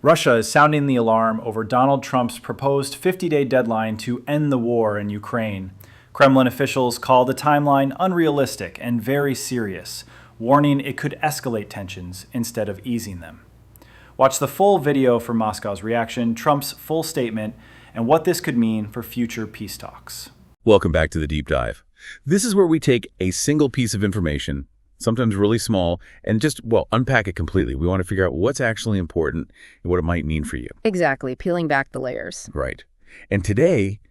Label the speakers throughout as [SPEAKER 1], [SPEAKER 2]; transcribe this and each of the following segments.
[SPEAKER 1] Russia is sounding the alarm over Donald Trump's proposed 50-day deadline to end the war in Ukraine. Kremlin officials call the timeline unrealistic and very serious, warning it could escalate tensions instead of easing them. Watch the full video for Moscow's reaction, Trump's full statement, and what this could mean for future peace talks.
[SPEAKER 2] Welcome back to the Deep Dive. This is where we take a single piece of information, sometimes really small, and just, unpack it completely. We want to figure out what's actually important and what it might mean for you.
[SPEAKER 3] Exactly, peeling back the layers.
[SPEAKER 2] Right. And today,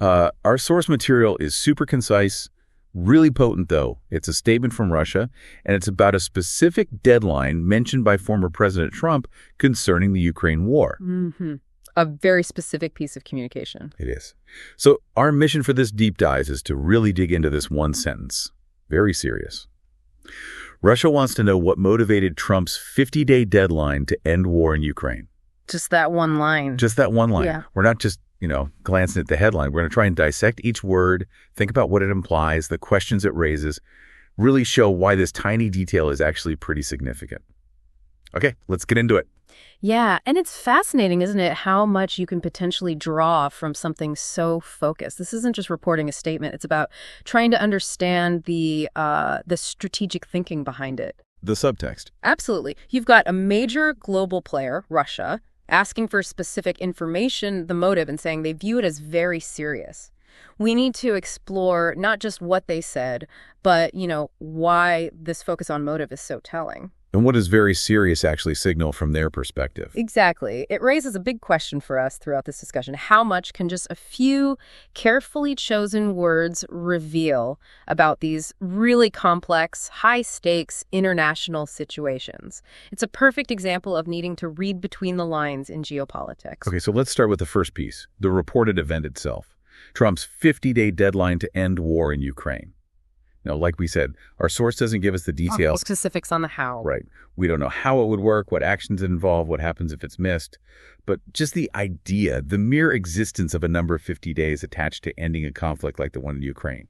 [SPEAKER 2] our source material is super concise, really potent, though. It's a statement from Russia, and it's about a specific deadline mentioned by former President Trump concerning the Ukraine war.
[SPEAKER 3] Mm-hmm. A very specific piece of communication.
[SPEAKER 2] It is. So our mission for this deep dive is to really dig into this one sentence. Very serious. Russia wants to know what motivated Trump's 50-day deadline to end war in Ukraine.
[SPEAKER 3] Just that one line.
[SPEAKER 2] Just that one line.
[SPEAKER 3] Yeah.
[SPEAKER 2] We're not just, glancing at the headline. We're going to try and dissect each word, think about what it implies, the questions it raises, really show why this tiny detail is actually pretty significant. Okay, let's get into it.
[SPEAKER 3] Yeah, and it's fascinating, isn't it, how much you can potentially draw from something so focused. This isn't just reporting a statement. It's about trying to understand the strategic thinking behind it.
[SPEAKER 2] The subtext.
[SPEAKER 3] Absolutely. You've got a major global player, Russia, asking for specific information, the motive, and saying they view it as very serious. We need to explore not just what they said, but, why this focus on motive is so telling.
[SPEAKER 2] And what does very serious actually signal from their perspective?
[SPEAKER 3] Exactly. It raises a big question for us throughout this discussion. How much can just a few carefully chosen words reveal about these really complex, high-stakes international situations? It's a perfect example of needing to read between the lines in geopolitics.
[SPEAKER 2] Okay, so let's start with the first piece, the reported event itself. Trump's 50-day deadline to end war in Ukraine. Now, like we said, our source doesn't give us the details.
[SPEAKER 3] Specifics on the how.
[SPEAKER 2] Right. We don't know how it would work, what actions it involve, what happens if it's missed. But just the idea, the mere existence of a number of 50 days attached to ending a conflict like the one in Ukraine.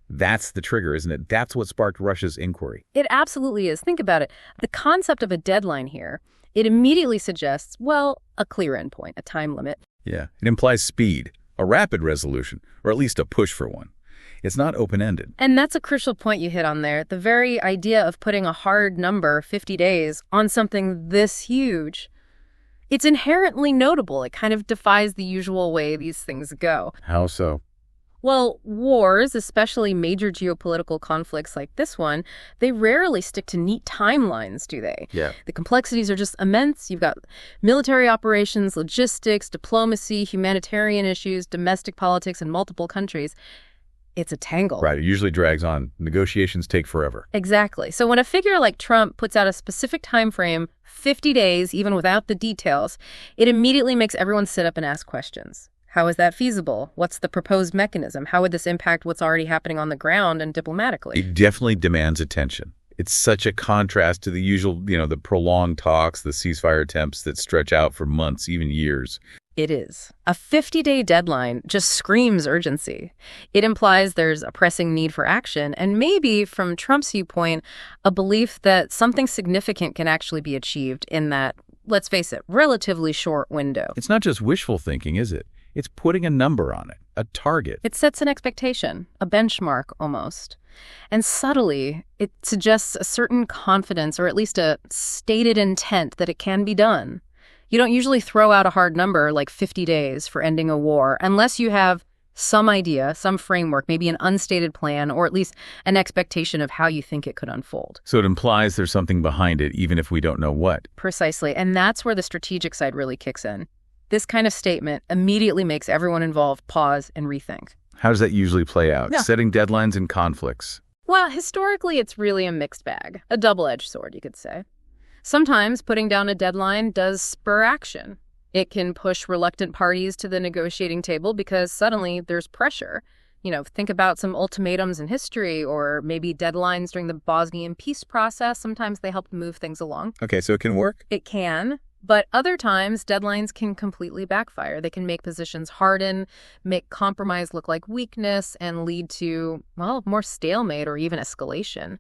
[SPEAKER 2] That's the trigger, isn't it? That's what sparked Russia's inquiry.
[SPEAKER 3] It absolutely is. Think about it. The concept of a deadline here, it immediately suggests, a clear endpoint, a time limit.
[SPEAKER 2] Yeah. It implies speed, a rapid resolution, or at least a push for one. It's not open-ended.
[SPEAKER 3] And that's a crucial point you hit on there. The very idea of putting a hard number, 50 days, on something this huge, it's inherently notable. It kind of defies the usual way these things go.
[SPEAKER 2] How so?
[SPEAKER 3] Well, wars, especially major geopolitical conflicts like this one, they rarely stick to neat timelines, do they?
[SPEAKER 2] Yeah.
[SPEAKER 3] The complexities are just immense. You've got military operations, logistics, diplomacy, humanitarian issues, domestic politics in multiple countries. It's a tangle.
[SPEAKER 2] Right. It usually drags on. Negotiations take forever.
[SPEAKER 3] Exactly. So when a figure like Trump puts out a specific time frame, 50 days, even without the details, it immediately makes everyone sit up and ask questions. How is that feasible? What's the proposed mechanism? How would this impact what's already happening on the ground and diplomatically?
[SPEAKER 2] It definitely demands attention. It's such a contrast to the usual, the prolonged talks, the ceasefire attempts that stretch out for months, even years.
[SPEAKER 3] It is. A 50-day deadline just screams urgency. It implies there's a pressing need for action, and maybe, from Trump's viewpoint, a belief that something significant can actually be achieved in that, let's face it, relatively short window.
[SPEAKER 2] It's not just wishful thinking, is it? It's putting a number on it, a target.
[SPEAKER 3] It sets an expectation, a benchmark almost. And subtly, it suggests a certain confidence, or at least a stated intent that it can be done. You don't usually throw out a hard number like 50 days for ending a war unless you have some idea, some framework, maybe an unstated plan, or at least an expectation of how you think it could unfold.
[SPEAKER 2] So it implies there's something behind it, even if we don't know what.
[SPEAKER 3] Precisely. And that's where the strategic side really kicks in. This kind of statement immediately makes everyone involved pause and rethink.
[SPEAKER 2] How does that usually play out?
[SPEAKER 3] Yeah.
[SPEAKER 2] Setting deadlines and conflicts.
[SPEAKER 3] Well, historically, it's really a mixed bag, a double-edged sword, you could say. Sometimes putting down a deadline does spur action. It can push reluctant parties to the negotiating table because suddenly there's pressure. Think about some ultimatums in history or maybe deadlines during the Bosnian peace process. Sometimes they help move things along.
[SPEAKER 2] Okay, so it can work?
[SPEAKER 3] It can. But other times, deadlines can completely backfire. They can make positions harden, make compromise look like weakness, and lead to, more stalemate or even escalation.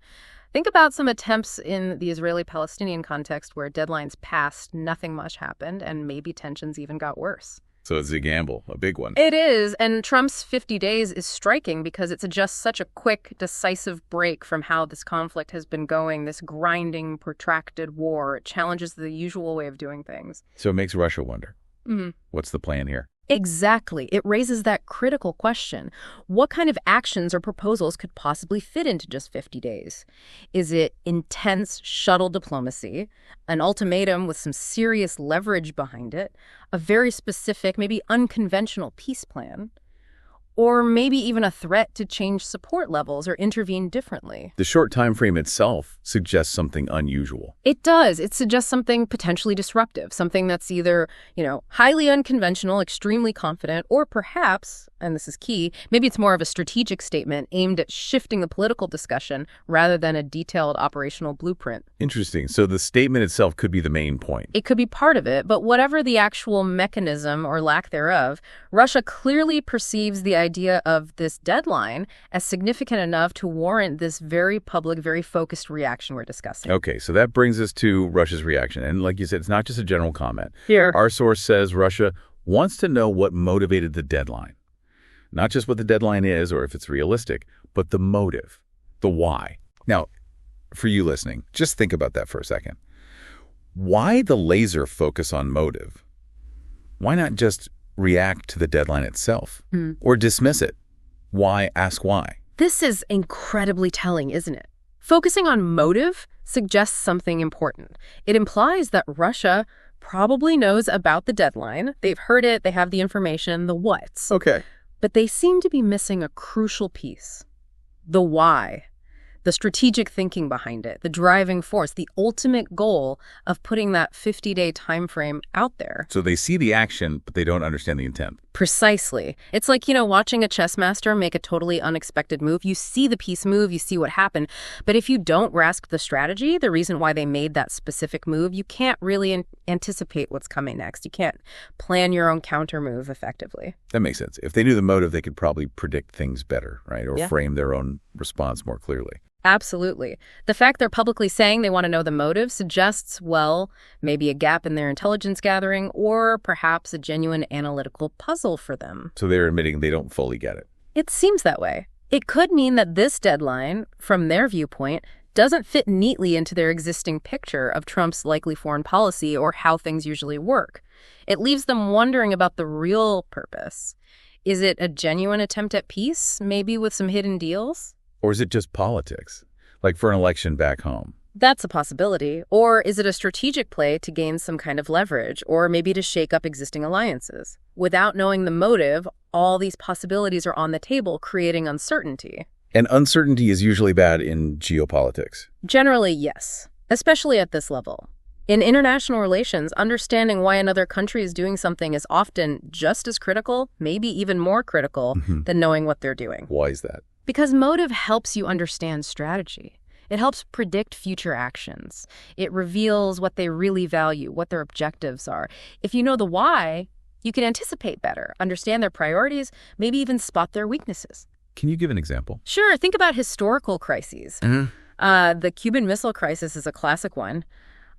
[SPEAKER 3] Think about some attempts in the Israeli-Palestinian context where deadlines passed, nothing much happened, and maybe tensions even got worse.
[SPEAKER 2] So it's a gamble, a big one.
[SPEAKER 3] It is, and Trump's 50 days is striking because it's just such a quick, decisive break from how this conflict has been going, this grinding, protracted war. It challenges the usual way of doing things.
[SPEAKER 2] So it makes Russia wonder. What's the plan here?
[SPEAKER 3] Exactly. It raises that critical question. What kind of actions or proposals could possibly fit into just 50 days? Is it intense shuttle diplomacy, an ultimatum with some serious leverage behind it, a very specific, maybe unconventional peace plan, or maybe even a threat to change support levels or intervene differently?
[SPEAKER 2] The short time frame itself suggests something unusual.
[SPEAKER 3] It does. It suggests something potentially disruptive, something that's either, highly unconventional, extremely confident, or perhaps, and this is key, maybe it's more of a strategic statement aimed at shifting the political discussion rather than a detailed operational blueprint.
[SPEAKER 2] Interesting. So the statement itself could be the main point.
[SPEAKER 3] It could be part of it, but whatever the actual mechanism or lack thereof, Russia clearly perceives the idea of this deadline as significant enough to warrant this very public, very focused reaction we're discussing.
[SPEAKER 2] Okay, so that brings us to Russia's reaction. And like you said, it's not just a general comment.
[SPEAKER 3] Here.
[SPEAKER 2] Our source says Russia wants to know what motivated the deadline. Not just what the deadline is or if it's realistic, but the motive, the why. Now, for you listening, just think about that for a second. Why the laser focus on motive? Why not just react to the deadline itself or dismiss it? Why ask why?
[SPEAKER 3] This is incredibly telling, isn't it? Focusing on motive suggests something important. It implies that Russia probably knows about the deadline. They've heard it. They have the information, the what's.
[SPEAKER 2] Okay.
[SPEAKER 3] But they seem to be missing a crucial piece. The why. The strategic thinking behind it, the driving force, the ultimate goal of putting that 50-day time frame out there.
[SPEAKER 2] So they see the action, but they don't understand the intent.
[SPEAKER 3] Precisely. It's like, watching a chess master make a totally unexpected move. You see the piece move, you see what happened. But if you don't grasp the strategy, the reason why they made that specific move, you can't really anticipate what's coming next. You can't plan your own counter move effectively.
[SPEAKER 2] That makes sense. If they knew the motive, they could probably predict things better, right? Or frame their own response more clearly.
[SPEAKER 3] Absolutely. The fact they're publicly saying they want to know the motive suggests, well, maybe a gap in their intelligence gathering or perhaps a genuine analytical puzzle for them.
[SPEAKER 2] So they're admitting they don't fully get it.
[SPEAKER 3] It seems that way. It could mean that this deadline, from their viewpoint, doesn't fit neatly into their existing picture of Trump's likely foreign policy or how things usually work. It leaves them wondering about the real purpose. Is it a genuine attempt at peace, maybe with some hidden deals?
[SPEAKER 2] Or is it just politics, like for an election back home?
[SPEAKER 3] That's a possibility. Or is it a strategic play to gain some kind of leverage, or maybe to shake up existing alliances? Without knowing the motive, all these possibilities are on the table, creating uncertainty.
[SPEAKER 2] And uncertainty is usually bad in geopolitics.
[SPEAKER 3] Generally, yes, especially at this level. In international relations, understanding why another country is doing something is often just as critical, maybe even more critical, than knowing what they're doing.
[SPEAKER 2] Why is that?
[SPEAKER 3] Because motive helps you understand strategy. It helps predict future actions. It reveals what they really value, what their objectives are. If you know the why, you can anticipate better, understand their priorities, maybe even spot their weaknesses.
[SPEAKER 2] Can you give an example?
[SPEAKER 3] Sure. Think about historical crises. The Cuban Missile Crisis is a classic one.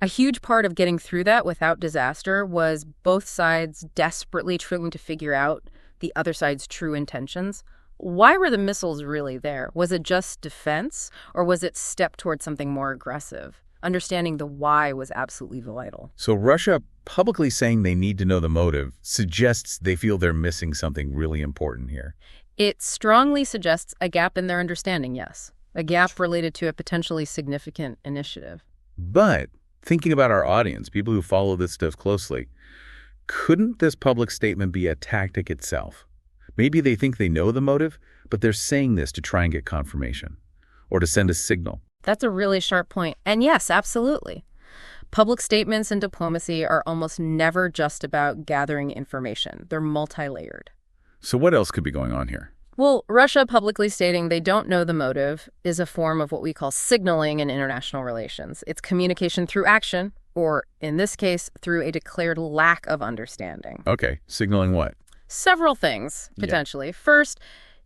[SPEAKER 3] A huge part of getting through that without disaster was both sides desperately trying to figure out the other side's true intentions. Why were the missiles really there? Was it just defense, or was it step towards something more aggressive? Understanding the why was absolutely vital.
[SPEAKER 2] So Russia publicly saying they need to know the motive suggests they feel they're missing something really important here.
[SPEAKER 3] It strongly suggests a gap in their understanding, yes. A gap related to a potentially significant initiative.
[SPEAKER 2] But thinking about our audience, people who follow this stuff closely, couldn't this public statement be a tactic itself? Maybe they think they know the motive, but they're saying this to try and get confirmation or to send a signal.
[SPEAKER 3] That's a really sharp point. And yes, absolutely. Public statements and diplomacy are almost never just about gathering information. They're multi-layered.
[SPEAKER 2] So what else could be going on here?
[SPEAKER 3] Well, Russia publicly stating they don't know the motive is a form of what we call signaling in international relations. It's communication through action, or in this case, through a declared lack of understanding.
[SPEAKER 2] Okay, signaling what?
[SPEAKER 3] Several things, potentially. First,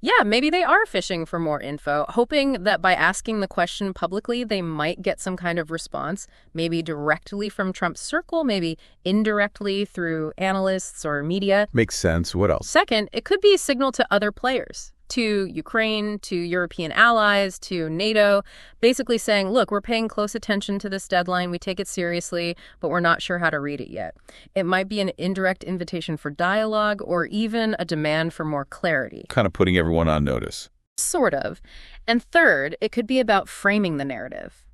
[SPEAKER 3] Yeah, maybe they are fishing for more info, hoping that by asking the question publicly, they might get some kind of response, maybe directly from Trump's circle, maybe indirectly through analysts or media.
[SPEAKER 2] Makes sense. What else?
[SPEAKER 3] Second, it could be a signal to other players, to Ukraine, to European allies, to NATO, basically saying, look, we're paying close attention to this deadline, we take it seriously, but we're not sure how to read it yet. It might be an indirect invitation for dialogue or even a demand for more clarity.
[SPEAKER 2] Kind of putting everyone on notice.
[SPEAKER 3] Sort of. And third, it could be about framing the narrative,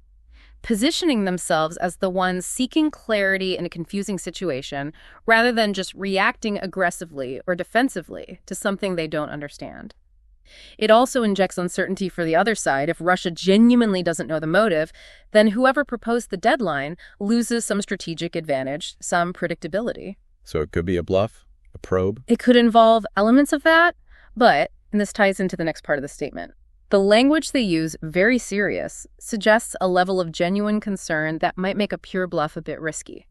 [SPEAKER 3] positioning themselves as the ones seeking clarity in a confusing situation rather than just reacting aggressively or defensively to something they don't understand. It also injects uncertainty for the other side. If Russia genuinely doesn't know the motive, then whoever proposed the deadline loses some strategic advantage, some predictability.
[SPEAKER 2] So it could be a bluff, a probe.
[SPEAKER 3] It could involve elements of that, but, and this ties into the next part of the statement, the language they use, very serious, suggests a level of genuine concern that might make a pure bluff a bit risky.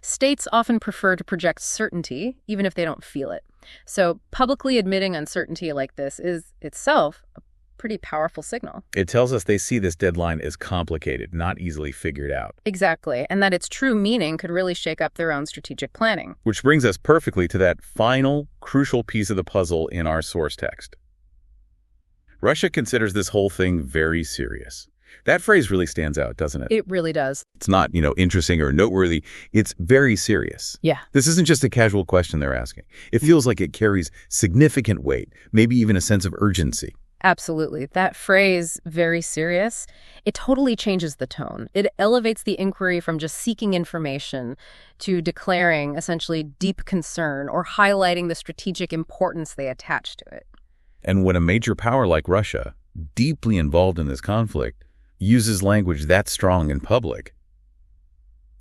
[SPEAKER 3] States often prefer to project certainty, even if they don't feel it. So publicly admitting uncertainty like this is itself a pretty powerful signal.
[SPEAKER 2] It tells us they see this deadline as complicated, not easily figured out.
[SPEAKER 3] Exactly, and that its true meaning could really shake up their own strategic planning.
[SPEAKER 2] Which brings us perfectly to that final, crucial piece of the puzzle in our source text. Russia considers this whole thing very serious. That phrase really stands out, doesn't it?
[SPEAKER 3] It really does.
[SPEAKER 2] It's not, interesting or noteworthy. It's very serious.
[SPEAKER 3] Yeah.
[SPEAKER 2] This isn't just a casual question they're asking. It feels like it carries significant weight, maybe even a sense of urgency.
[SPEAKER 3] Absolutely. That phrase, very serious, it totally changes the tone. It elevates the inquiry from just seeking information to declaring essentially deep concern or highlighting the strategic importance they attach to it.
[SPEAKER 2] And when a major power like Russia, deeply involved in this conflict, uses language that strong in public,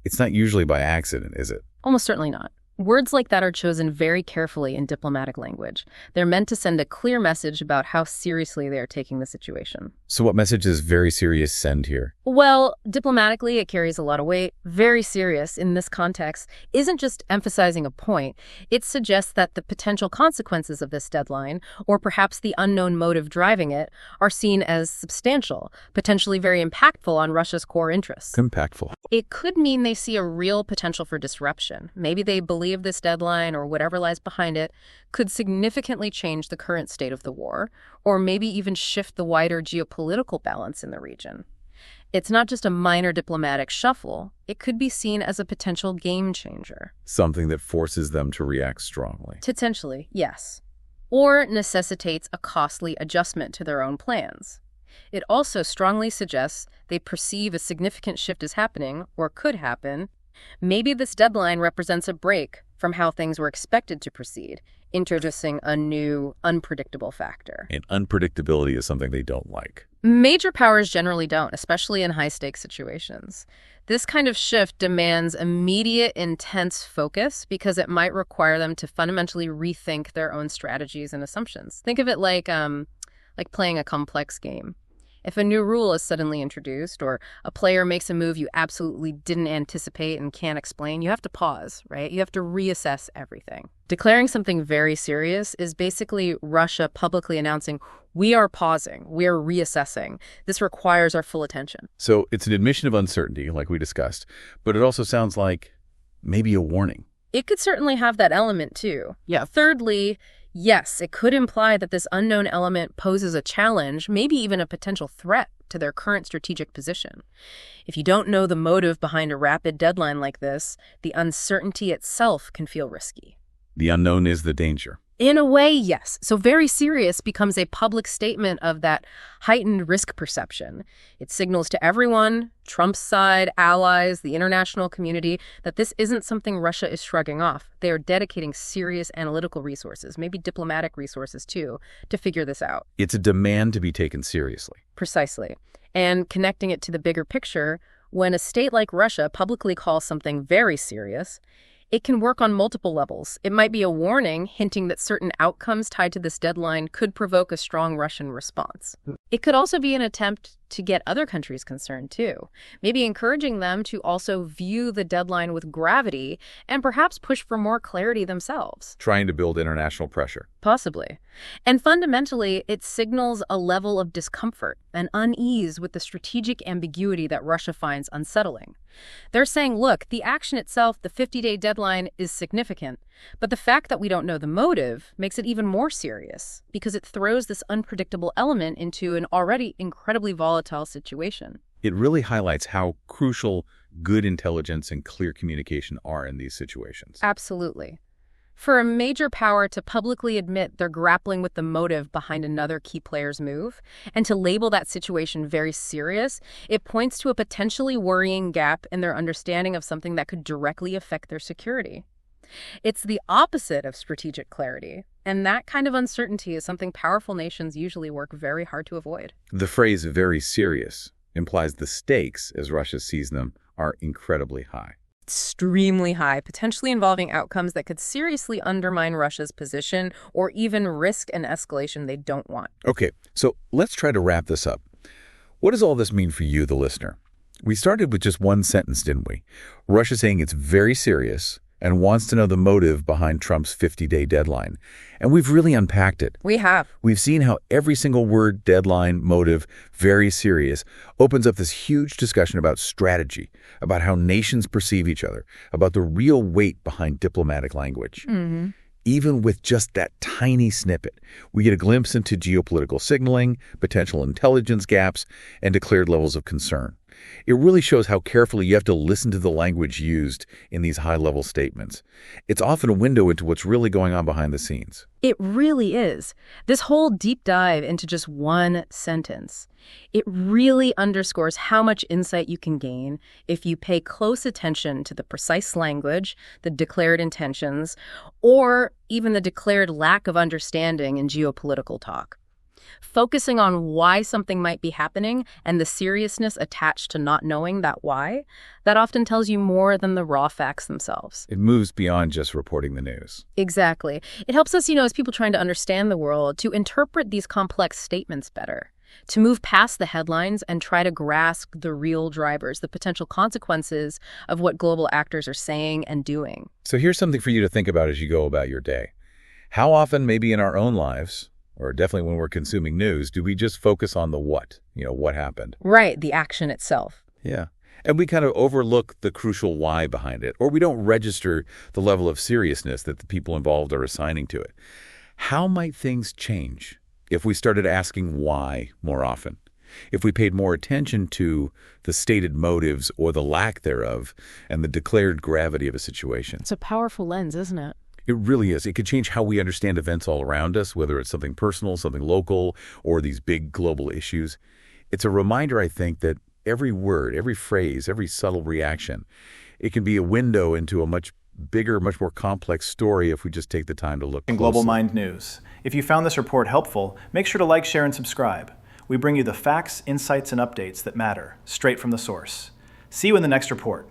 [SPEAKER 2] it's not usually by accident, is it?
[SPEAKER 3] Almost certainly not. Words like that are chosen very carefully in diplomatic language. They're meant to send a clear message about how seriously they are taking the situation.
[SPEAKER 2] So what message does very serious send here?
[SPEAKER 3] Well, diplomatically, it carries a lot of weight. Very serious in this context isn't just emphasizing a point. It suggests that the potential consequences of this deadline, or perhaps the unknown motive driving it, are seen as substantial, potentially very impactful on Russia's core interests.
[SPEAKER 2] Impactful.
[SPEAKER 3] It could mean they see a real potential for disruption. Maybe they believe this deadline or whatever lies behind it could significantly change the current state of the war, or maybe even shift the wider geopolitical balance in the region. It's not just a minor diplomatic shuffle. It could be seen as a potential game changer.
[SPEAKER 2] Something that forces them to react strongly.
[SPEAKER 3] Potentially, yes. Or necessitates a costly adjustment to their own plans. It also strongly suggests they perceive a significant shift is happening, or could happen. Maybe this deadline represents a break from how things were expected to proceed, introducing a new, unpredictable factor.
[SPEAKER 2] And unpredictability is something they don't like.
[SPEAKER 3] Major powers generally don't, especially in high-stakes situations. This kind of shift demands immediate, intense focus because it might require them to fundamentally rethink their own strategies and assumptions. Think of it like playing a complex game. If a new rule is suddenly introduced or a player makes a move you absolutely didn't anticipate and can't explain, you have to pause, right? You have to reassess everything. Declaring something very serious is basically Russia publicly announcing, we are pausing, we are reassessing. This requires our full attention.
[SPEAKER 2] So it's an admission of uncertainty, like we discussed, but it also sounds like maybe a warning.
[SPEAKER 3] It could certainly have that element too. Yeah. Thirdly, yes, it could imply that this unknown element poses a challenge, maybe even a potential threat to their current strategic position. If you don't know the motive behind a rapid deadline like this, the uncertainty itself can feel risky.
[SPEAKER 2] The unknown is the danger.
[SPEAKER 3] In a way, yes. So very serious becomes a public statement of that heightened risk perception. It signals to everyone, Trump's side, allies, the international community, that this isn't something Russia is shrugging off. They are dedicating serious analytical resources, maybe diplomatic resources too, to figure this out.
[SPEAKER 2] It's a demand to be taken seriously.
[SPEAKER 3] Precisely. And connecting it to the bigger picture, when a state like Russia publicly calls something very serious, it can work on multiple levels. It might be a warning hinting that certain outcomes tied to this deadline could provoke a strong Russian response. It could also be an attempt to get other countries concerned too, maybe encouraging them to also view the deadline with gravity and perhaps push for more clarity themselves.
[SPEAKER 2] Trying to build international pressure.
[SPEAKER 3] Possibly. And fundamentally, it signals a level of discomfort and unease with the strategic ambiguity that Russia finds unsettling. They're saying, look, the action itself, the 50-day deadline, is significant, but the fact that we don't know the motive makes it even more serious because it throws this unpredictable element into an already incredibly volatile situation.
[SPEAKER 2] It really highlights how crucial good intelligence and clear communication are in these situations.
[SPEAKER 3] Absolutely. For a major power to publicly admit they're grappling with the motive behind another key player's move, and to label that situation very serious, it points to a potentially worrying gap in their understanding of something that could directly affect their security. It's the opposite of strategic clarity, and that kind of uncertainty is something powerful nations usually work very hard to avoid.
[SPEAKER 2] The phrase very serious implies the stakes, as Russia sees them, are incredibly high.
[SPEAKER 3] Extremely high, potentially involving outcomes that could seriously undermine Russia's position or even risk an escalation they don't want.
[SPEAKER 2] Okay, so let's try to wrap this up. What does all this mean for you, the listener? We started with just one sentence, didn't we? Russia saying it's very serious and wants to know the motive behind Trump's 50-day deadline. And we've really unpacked it.
[SPEAKER 3] We have.
[SPEAKER 2] We've seen how every single word, deadline, motive, very serious, opens up this huge discussion about strategy, about how nations perceive each other, about the real weight behind diplomatic language.
[SPEAKER 3] Mm-hmm.
[SPEAKER 2] Even with just that tiny snippet, we get a glimpse into geopolitical signaling, potential intelligence gaps, and declared levels of concern. It really shows how carefully you have to listen to the language used in these high-level statements. It's often a window into what's really going on behind the scenes.
[SPEAKER 3] It really is. This whole deep dive into just one sentence, it really underscores how much insight you can gain if you pay close attention to the precise language, the declared intentions, or even the declared lack of understanding in geopolitical talk. Focusing on why something might be happening and the seriousness attached to not knowing that why, that often tells you more than the raw facts themselves.
[SPEAKER 2] It moves beyond just reporting the news.
[SPEAKER 3] Exactly. It helps us, as people trying to understand the world, to interpret these complex statements better, to move past the headlines and try to grasp the real drivers, the potential consequences of what global actors are saying and doing.
[SPEAKER 2] So here's something for you to think about as you go about your day. How often, maybe in our own lives, or definitely when we're consuming news, do we just focus on the what? What happened?
[SPEAKER 3] Right, the action itself.
[SPEAKER 2] Yeah. And we kind of overlook the crucial why behind it, or we don't register the level of seriousness that the people involved are assigning to it. How might things change if we started asking why more often? If we paid more attention to the stated motives or the lack thereof and the declared gravity of a situation?
[SPEAKER 3] It's a powerful lens, isn't it?
[SPEAKER 2] It really is. It could change how we understand events all around us, whether it's something personal, something local, or these big global issues. It's a reminder, I think, that every word, every phrase, every subtle reaction, it can be a window into a much bigger, much more complex story if we just take the time to look closely.
[SPEAKER 1] In Global Mind News. If you found this report helpful, make sure to like, share, and subscribe. We bring you the facts, insights, and updates that matter, straight from the source. See you in the next report.